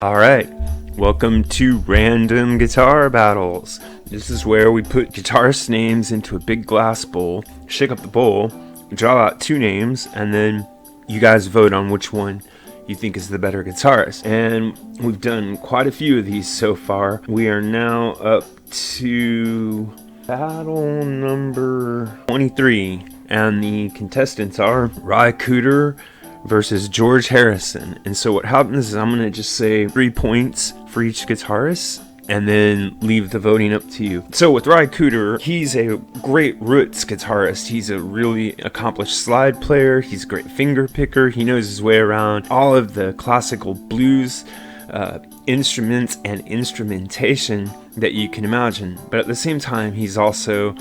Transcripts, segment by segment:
Alright, welcome to Random Guitar Battles. This is where we put guitarist names into a big glass bowl, shake up the bowl, draw out two names, and then you guys vote on which one you think is the better guitarist. And we've done quite a few of these so far. We are now up to battle number 23, and the contestants are Cooder versus George Harrison. And so what happens is I'm going to just say 3 points for each guitarist and then leave the voting up to you. So with Cooder, he's a great roots guitarist. He's a really accomplished slide player. He's a great finger picker. He knows his way around all of the classical blues instruments and instrumentation that you can imagine. But at the same time, he's also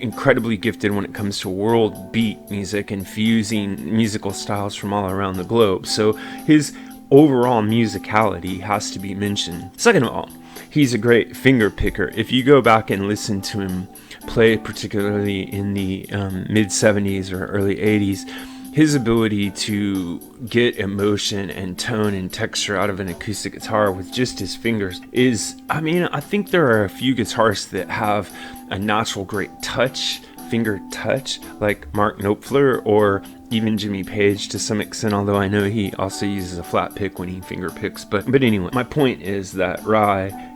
incredibly gifted when it comes to world beat music and fusing musical styles from all around the globe. So his overall musicality has to be mentioned. Second of all, he's a great finger picker. If you go back and listen to him play, particularly in the mid 70s or early 80s, his ability to get emotion and tone and texture out of an acoustic guitar with just his fingers is, I think there are a few guitarists that have a natural great touch, finger touch, like Mark Knopfler or even Jimmy Page to some extent, although I know he also uses a flat pick when he finger picks. But anyway, my point is that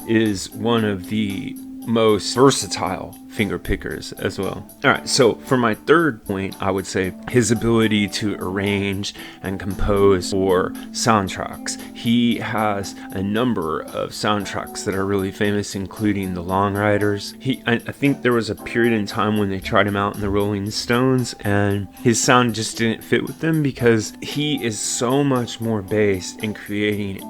is one of the most versatile finger pickers as well. Alright, so for my third point, I would say his ability to arrange and compose for soundtracks. He has a number of soundtracks that are really famous, including The Long Riders. I think there was a period in time when they tried him out in the Rolling Stones and his sound just didn't fit with them because he is so much more based in creating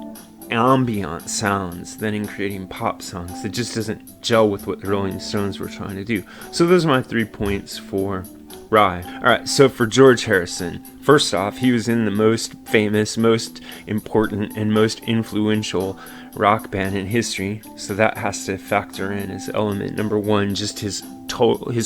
ambient sounds than in creating pop songs. It just doesn't gel with what the Rolling Stones were trying to do. So those are my 3 points for Alright, so for George Harrison, first off, he was in the most famous, most important, and most influential rock band in history, so that has to factor in as element number one. Just his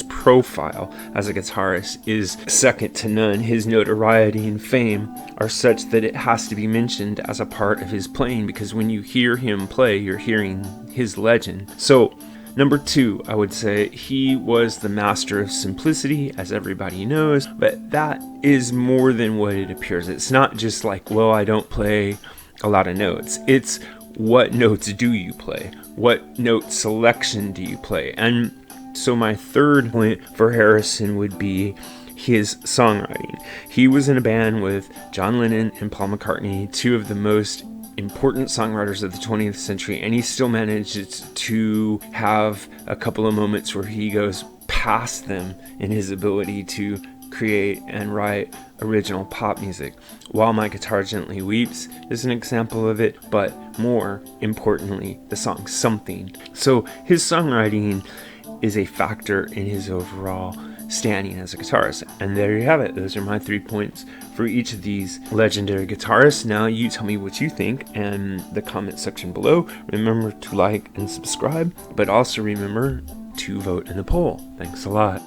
profile as a guitarist is second to none. His notoriety and fame are such that it has to be mentioned as a part of his playing, because when you hear him play, you're hearing his legend. So number two, I would say he was the master of simplicity, as everybody knows, but that is more than what it appears. It's not just like, well, I don't play a lot of notes. It's what notes do you play? What note selection do you play? And so my third point for Harrison would be his songwriting. He was in a band with John Lennon and Paul McCartney, two of the most important songwriters of the 20th century, and he still manages to have a couple of moments where he goes past them in his ability to create and write original pop music. While My Guitar Gently Weeps is an example of it, but more importantly, the song Something. So his songwriting is a factor in his overall standing as a guitarist. And there you have it. Those are my 3 points for each of these legendary guitarists. Now you tell me what you think in the comment section below. Remember to like and subscribe, but also remember to vote in the poll. Thanks a lot.